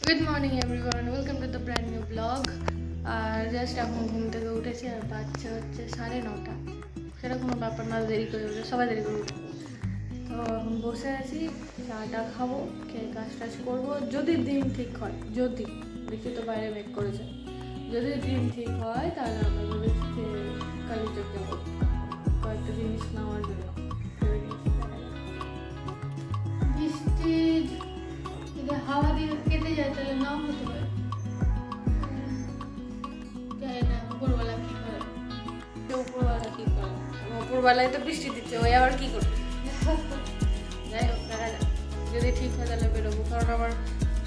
Good morning everyone, welcome to the brand new blog. আর just এখন ঘুম থেকে উঠেছি আর বাচ্চা হচ্ছে 9:30। সেটা কোনো ব্যাপার না, দেরি করে উঠে সবাই দেরি করে উঠে। তো এখন বসে আছি, চাটা খাবো, খেয়ে কাজ টাজ করবো। যদি দিন ঠিক হয়, যদি দেখি তো বাইরে মেক করেছে, যদি দিন ঠিক হয় তাহলে আমরা ভেবেছি যে কালীচক যাবো কয়েকটা জিনিস নেওয়ার জন্য। বৃষ্টি যদি হাওয়া দিয়ে কেটে যায় তাহলে নাও হতে পারে, জানি না উপরবেলা কি করে। উপরবেলা কি করে, উপরবেলায় তো বৃষ্টি দিচ্ছে, ওই আবার কি করবে। যাই হোক, দেখা যাক, যদি ঠিক হয় তাহলে বেরোবো। কারণ আমার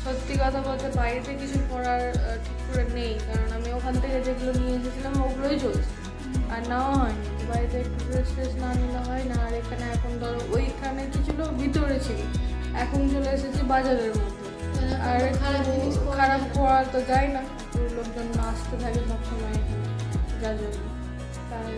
সত্যি কথা বলতে বাড়িতে কিছু করার ঠিক করে নেই, কারণ আমি ওখান থেকে যেগুলো নিয়ে এসেছিলাম ওগুলোই চলছে, আর নেওয়া হয়নি। বাড়িতে একটু ড্রেস ট্রেস না নিলে হয় না। আর এখানে এখন ধরো ওইখানে কি ছিল, ভিতরে ছিল, এখন চলে এসেছি বাজারের মধ্যে। আর খারাপ করা তো যায় না, লোকজন আসতে থাকে সবসময়, যার জন্য তাই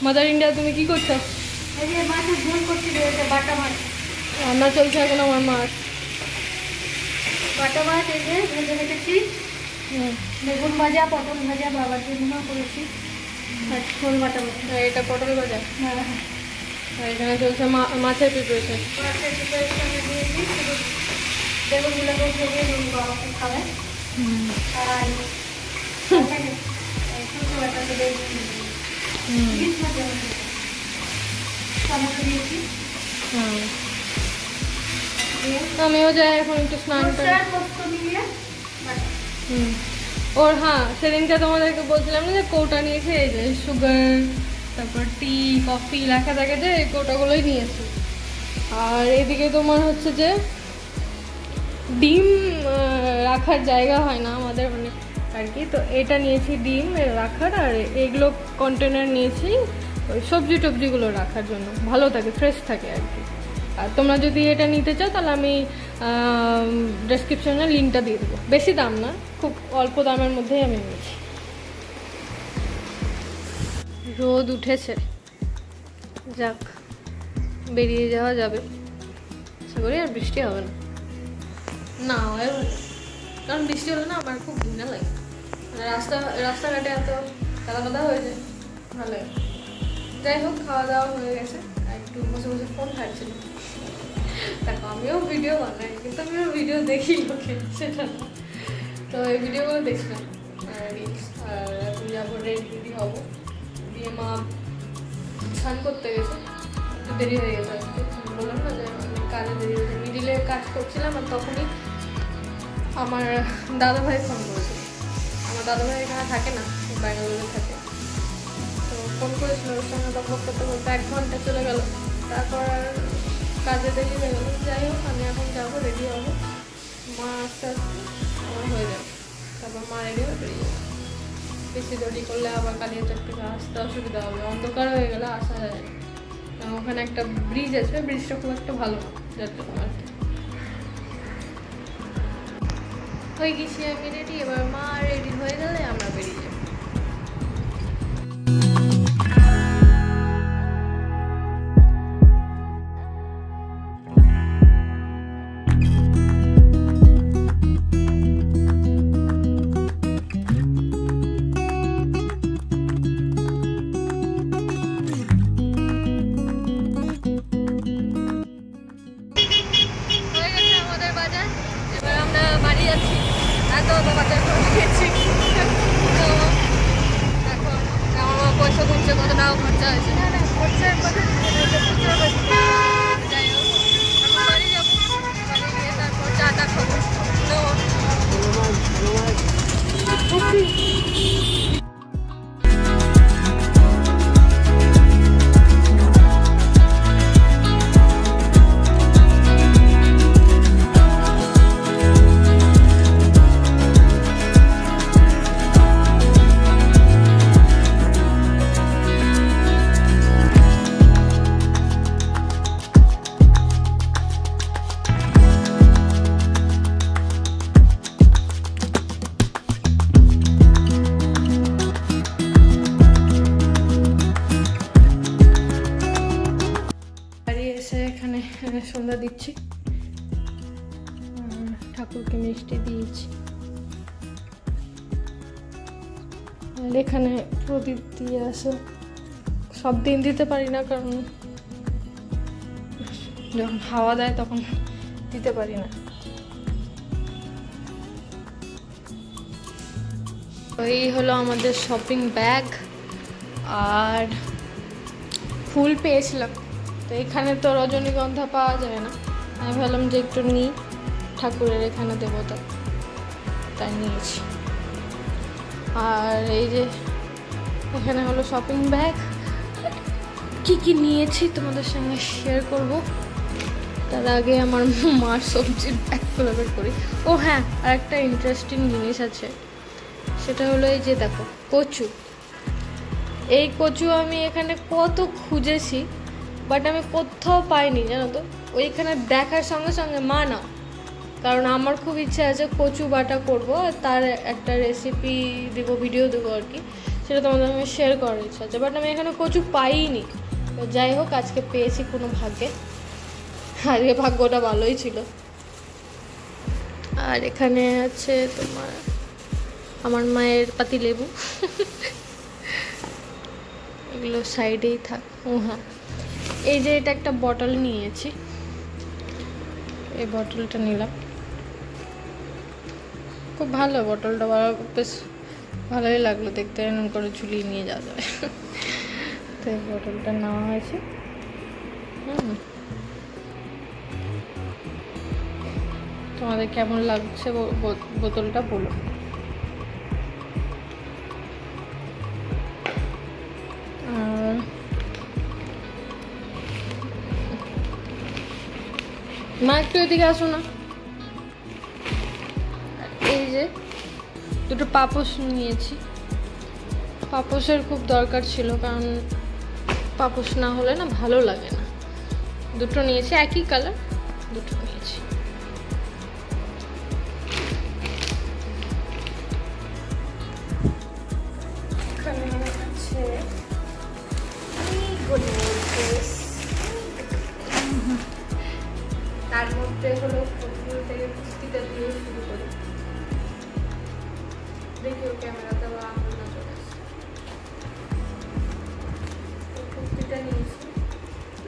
মাদার ইন্ডিয়া তুমি কি করছো? এই যে মাছের ঝোল করছি, বাটা মাছ রান্না চলছে এখন আমার মাছ। বাটা মাছ এই যে ভেজে রেখেছি, বেগুন ভাজা, পটল ভাজা বাবার জন্য করেছি, আর ঝোল বাটা মাছ। এটা পটল ভাজা। হ্যাঁ, আর এখানে চলছে মাছের প্রিপারেশন। মাছের প্রিপারেশন আমি দিয়েছি, শুধু বেগুনগুলোকে ভেজে নুন বাবা খাবে। আর শুকনো বাটা দেবে, টমেটো দিয়েছি। আমিও যাই এখন একটু স্নান করি। ওর হ্যাঁ, সেদিনকে তোমাদেরকে বলছিলাম না যে কৌটা নিয়েছে, এই যে সুগার, তারপর টি, কফি লেখা থাকে যে এই কৌটাগুলোই নিয়েছি। আর এদিকে তোমার হচ্ছে যে ডিম রাখার জায়গা হয় না আমাদের মানে আর কি, তো এটা নিয়েছি ডিম রাখার, আর এগুলো কন্টেনার নিয়েছি ওই সবজি টবজিগুলো রাখার জন্য, ভালো থাকে, ফ্রেশ থাকে আর কি। আর তোমরা যদি এটা নিতে চাও তাহলে আমি ডেসক্রিপশনে লিঙ্কটা দিয়ে দেবো। বেশি দাম না, খুব অল্প দামের মধ্যেই আমি নিয়েছি। রোদ উঠেছে, যাক বেরিয়ে যাওয়া যাবে, আশা করি আর বৃষ্টি হবে না। না হয় ভালো, কারণ বৃষ্টি হলে না আমার খুব ঘৃণা লাগে, মানে রাস্তাঘাটে এত কাদা কাদা হয়ে যায়, ভালো লাগে। যাই হোক, খাওয়া দাওয়া হয়ে গেছে, একটু বসে বসে ফোন ঘাটছিল। দেখো আমিও ভিডিও বানাই, কিন্তু আমিও ভিডিও দেখি লোকে, সেটা না। তো এই ভিডিওগুলো দেখছিলাম আর এখন যাবো রেডি হবো, দিয়ে মা স্নান করতে গেছে, একটু দেরি হয়ে গেছে আজকে। বললাম না যে আমি কাজে দেরি হয়েছে, মিডিলে কাজ করছিলাম, আর তখনই আমার দাদাভাই ফোন করেছিল। আমার দাদাভাই এখানে থাকে না, ব্যাঙ্গালোরে থাকে, তো ফোন করেছিল, ওর সঙ্গে বকবক করতে করতে 1 ঘন্টা চলে গেল। তারপর আর কাজে দেরি হয়ে গেল। যাই হোক, আমি এখন যাবো, রেডি হবো, মা আস্তে আস্তে আমার হয়ে যাবে, তারপর মা রেডি হয়ে বেরিয়ে যাবে। বেশি দেরি করলে আবার কালিয়াচক থেকে আসতে অসুবিধা হবে, অন্ধকার হয়ে গেলে আসা যায় না, কারণ ওখানে একটা ব্রিজ আছে, ব্রিজটা খুব একটা ভালো না, যার জন্য আর কি। হয়ে গেছি আমি রেডি, এবার মা রেডি হয়ে গেলে আমরা বেরিয়ে যাবো। সন্ধ্যা দিচ্ছি, ঠাকুরকে মিষ্টি দিয়েছি, আর এখানে প্রদীপ দিয়ে আসে। সব দিন দিতে পারি না, কারণ যখন হাওয়া দেয় তখন দিতে পারি না। এই হলো আমাদের শপিং ব্যাগ, আর ফুল পেয়েছিলাম, তো এখানে তো রজনীগন্ধা পাওয়া যায় না, আমি ভাবলাম যে একটু নিই, ঠাকুরের এখানে দেবো, তাই নিয়েছি। আর এই যে এখানে হলো শপিং ব্যাগ, কি কি নিয়েছি তোমাদের সঙ্গে শেয়ার করব। তার আগে আমার মার সবজির ব্যাগগুলো বের করি। ও হ্যাঁ, আর একটা ইন্টারেস্টিং জিনিস আছে, সেটা হলো এই যে দেখো কচু। এই কচু আমি এখানে কত খুঁজেছি, বাট আমি কোথাও পাইনি, জানো তো। ওইখানে দেখার সঙ্গে সঙ্গে মা নাও, কারণ আমার খুব ইচ্ছা আছে কচু বাটা করব, আর তার একটা রেসিপি দেবো, ভিডিও দেবো আর কি। সেটা তোমাদের সঙ্গে শেয়ার করার ইচ্ছা আছে, বাট আমি এখানে কচু পাইনি। তো যাই হোক, আজকে পেয়েছি কোনো ভাগ্যে, আজকে ভাগ্যটা ভালোই ছিল। আর এখানে আছে তোমার আমার মায়ের পাতি লেবু, এগুলো সাইডেই থাক। ও হ্যাঁ, এই যে এটা একটা বটল নিয়েছি, এই বটলটা নিলাম, খুব ভালো বটলটা, বেশ ভালোই লাগলো দেখতে, এরকম করে ঝুলিয়ে নিয়ে যাওয়া যাবে। তো এই বটলটা নেওয়া হয়েছে। তোমাদের কেমন লাগছে বোতলটা বলো। আর মা একটু এদিকে আসো না। এই যে দুটো পাপোশ নিয়েছি, পাপোশের খুব দরকার ছিল, কারণ পাপোশ না হলে না ভালো লাগে না। দুটো নিয়েছি, একই কালার, দুটো নিয়েছি। এখানে আছে তার মধ্যে হলো প্রথম থেকে কুস্তিটা দিয়ে শুরু করি। দেখি ও ক্যামেরাতে বা আমার না চলে আসে। কুস্তিটা নিয়েছি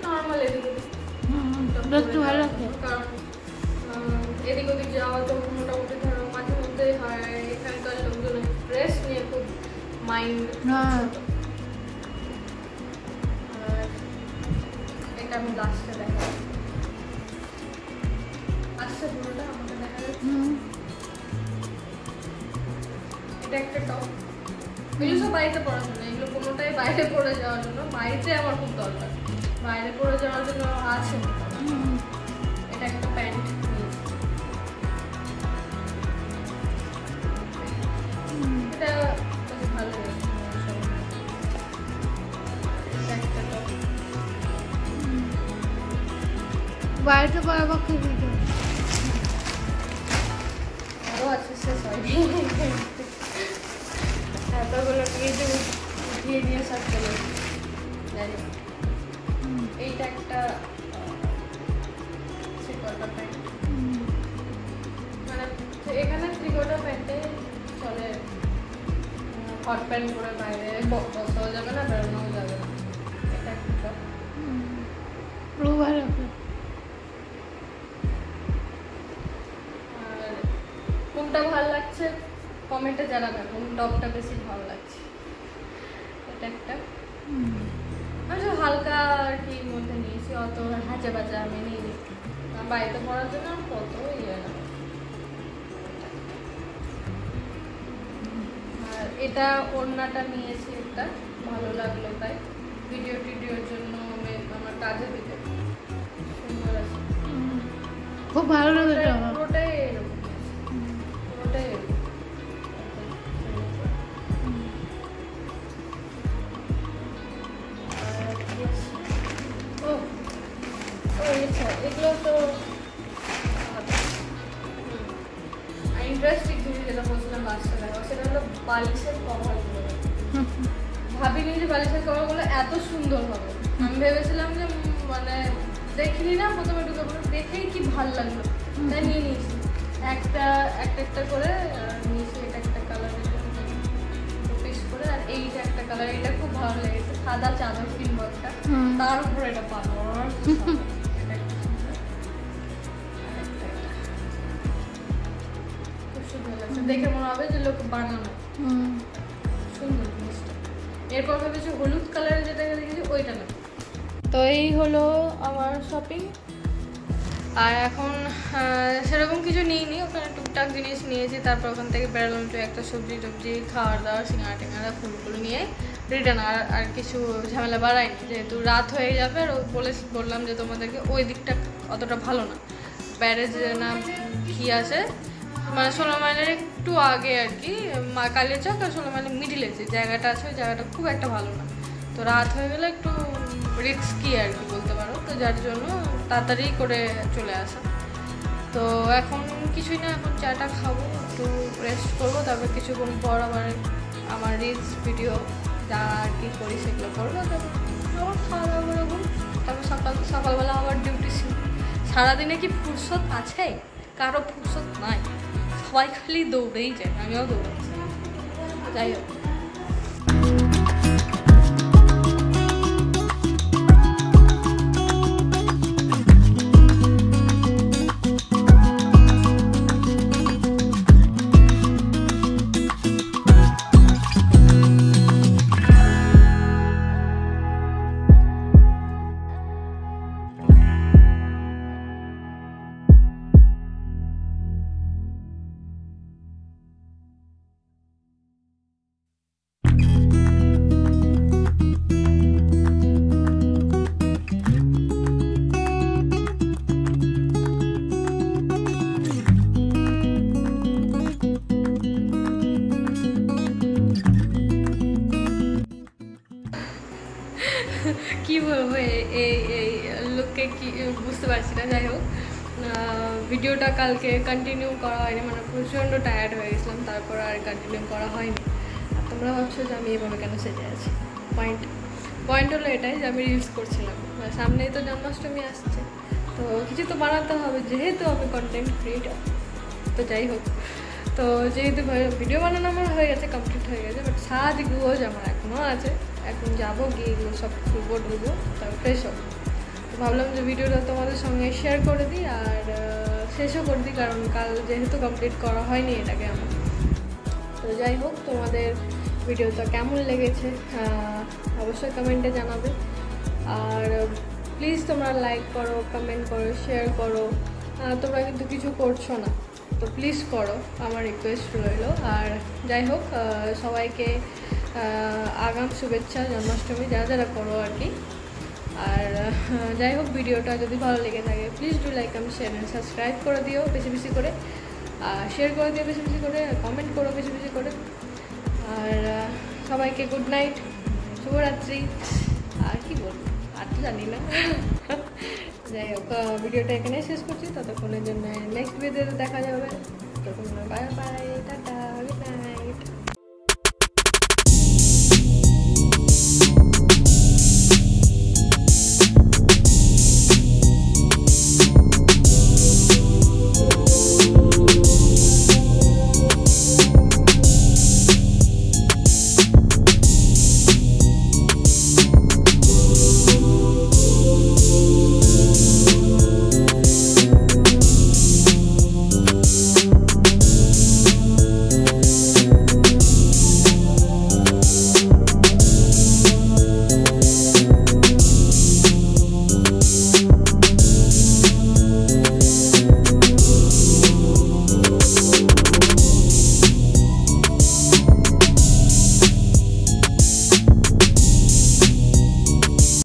নর্মাল, এদিক ওদিক একটু ভালো লাগে, কারণ এদিক ওদিক যাওয়া তো মোটামুটি ধরো মাঝে মধ্যেই হয়। এখানকার লোকজনের ড্রেস নিয়ে খুব মাইন্ড। আর এটা আমি লাস্টে দেখাবো, আসছে পুরোটা আমাকে দেখা যাচ্ছে। এটা একটা টপ, এগুলো সব বাড়িতে পরার জন্য, এগুলো কোনোটাই বাইরে পরে যাওয়ার জন্য, বাড়িতে আমার খুব দরকার, বাইরে পরে যাওয়ার জন্য আছে। এটা একটা প্যান্ট, এটা ভালো লাগছে। একটা টপ বাড়িতে পড়াবো খুব আরও আছে, শেষ হয়নি। এতগুলো নিয়েছে, উঠিয়ে নিয়ে সব চলে যাই। এইটা একটা থ্রি-কোয়ার্টার প্যান্ট, মানে এখানে থ্রি-কোয়ার্টার প্যান্টে চলে, হট প্যান্ট পরে বাইরে বসাও যাবে না, বেরোনোও যাবে না। এটা একটা ভালো। আর কোনটা ভালো লাগছে কমেন্টে জানাবেন, কোন টপটা বেশি ভালো লাগছে। এটা একটা আমি হালকা আর কি মধ্যে নিয়েছি, অত হাজা বাজা আমি নিইনি, বাড়িতে পড়ার জন্য কত ইয়ে না। আর এটা ওড়নাটা নিয়েছি, একটা ভালো লাগলো তাই, ভিডিও টিডিওর জন্য আমার কাজে দিতে সুন্দর আছে, খুব ভালো লাগে। পুরোটাই এরকম, পুরোটাই এরকম। এগুলো তো ইন্টারেস্টিং জিনিস, যেটা বলছিলাম লাস্টে দেখা, সেটা হলো বালিশের কভারগুলো। ভাবিনি যে বালিশের কভারগুলো এত সুন্দর হবে, আমি ভেবেছিলাম যে মানে দেখিনি না প্রথমে ঢুকে দেখেই কি ভালো লাগলো, তাই নিয়ে নিয়েছি। একটা করে নিয়েছি। এটা একটা কালার, পিস করে, আর এইটা একটা কালার, এটা খুব ভালো লেগেছে, সাদা চাদর কিনবো একটা, তার উপরে এটা পাবো। দেখে মনে হবে যে লোক বানানো, সুন্দর জিনিসটা। এরপর ভেবেছি হলুদ কালারের যেটা দেখেছি ওইটা না। তো এই হলো আমার শপিং। আর এখন সেরকম কিছু নিইনি, ওখানে টুকটাক জিনিস নিয়েছি, তারপর ওখান থেকে বেরোলাম, তো একটা সবজি টবজি খাওয়ার দাওয়ার সিঙ্গাড়া টিঙ্গাড়া ফুলগুলো নিয়ে রিটার্ন। আর কিছু ঝামেলা বাড়াইনি, যেহেতু রাত হয়ে যাবে। আর বললাম যে তোমাদেরকে ওই দিকটা অতটা ভালো না, ব্যারেজ না কি আছে, মানে 16 মাইলের একটু আগে আর কি, কালিয়াচক আর 16 মাইলের মিডিলে যে জায়গাটা আছে, ওই জায়গাটা খুব একটা ভালো না। তো রাত হয়ে গেলে একটু রিস্কি আর কি বলতে পারো, তো যার জন্য তাড়াতাড়ি করে চলে আসা। তো এখন কিছুই না, এখন চাটা খাবো, একটু রেস্ট করবো, তারপর কিছুক্ষণ পর আবার আমার রিলস ভিডিও যা আর কি করি সেগুলো করবো, তারপর আবার খাওয়া দাওয়া করবো, তারপর সকালবেলা আবার ডিউটি। সারাদিনে কি ফুরসত আছে? কারো ফুরসত নাই, সবাই খালি দৌড়েই যায়, আমিও দৌড়াচ্ছি। যাই হোক, কী বলবো, এই লোককে কি বুঝতে পারছি না। যাই হোক, ভিডিওটা কালকে কন্টিনিউ করা হয়নি, মানে প্রচণ্ড টায়ার্ড হয়ে গেছিলাম, তারপর আর কন্টিনিউ করা হয়নি। আর তোমরা ভাবছো যে আমি এভাবে কেন সেজে আছি। পয়েন্ট হলো এটাই যে আমি রিলস করছিলাম, সামনেই তো জন্মাষ্টমী আসছে, তো কিছু তো বানাতে হবে, যেহেতু আমি কন্টেন্ট ক্রিয়েটার। তো যাই হোক, তো যেহেতু ভিডিও বানানো আমার হয়ে গেছে, কমপ্লিট হয়ে গেছে, বাট সাজগোজ আমার এখনও আছে। এখন যাবো, গিয়ে এগুলো সব ঢুকবো, তারপর ফ্রেশ হবো। তো ভাবলাম যে ভিডিওটা তোমাদের সঙ্গে শেয়ার করে দিই আর শেষও করে দিই, কারণ কাল যেহেতু কমপ্লিট করা হয়নি এটাকে আমার। তো যাই হোক, তোমাদের ভিডিওটা কেমন লেগেছে অবশ্যই কমেন্টে জানাবে। আর প্লিজ তোমরা লাইক করো, কমেন্ট করো, শেয়ার করো। তোমরা কিন্তু কিছু করছো না, তো প্লিজ করো, আমার রিকোয়েস্ট রইল। আর যাই হোক, সবাইকে আগাম শুভেচ্ছা জন্মাষ্টমী, যারা যারা করো আর কি। আর যাই হোক, ভিডিওটা যদি ভালো লেগে থাকে please do like, share and subscribe করে দিও বেশি বেশি করে, শেয়ার করে দিও বেশি বেশি করে, কমেন্ট করো বেশি বেশি করে। আর সবাইকে গুড নাইট, শুভরাত্রি। আর কি বলবো, আর তো জানি না। যাই হোক, ভিডিওটা এখানেই শেষ করছি। ততক্ষণের জন্য নেক্সট ভিডিওতে দেখা যাবে। ততক্ষণ bye bye, tata, good night.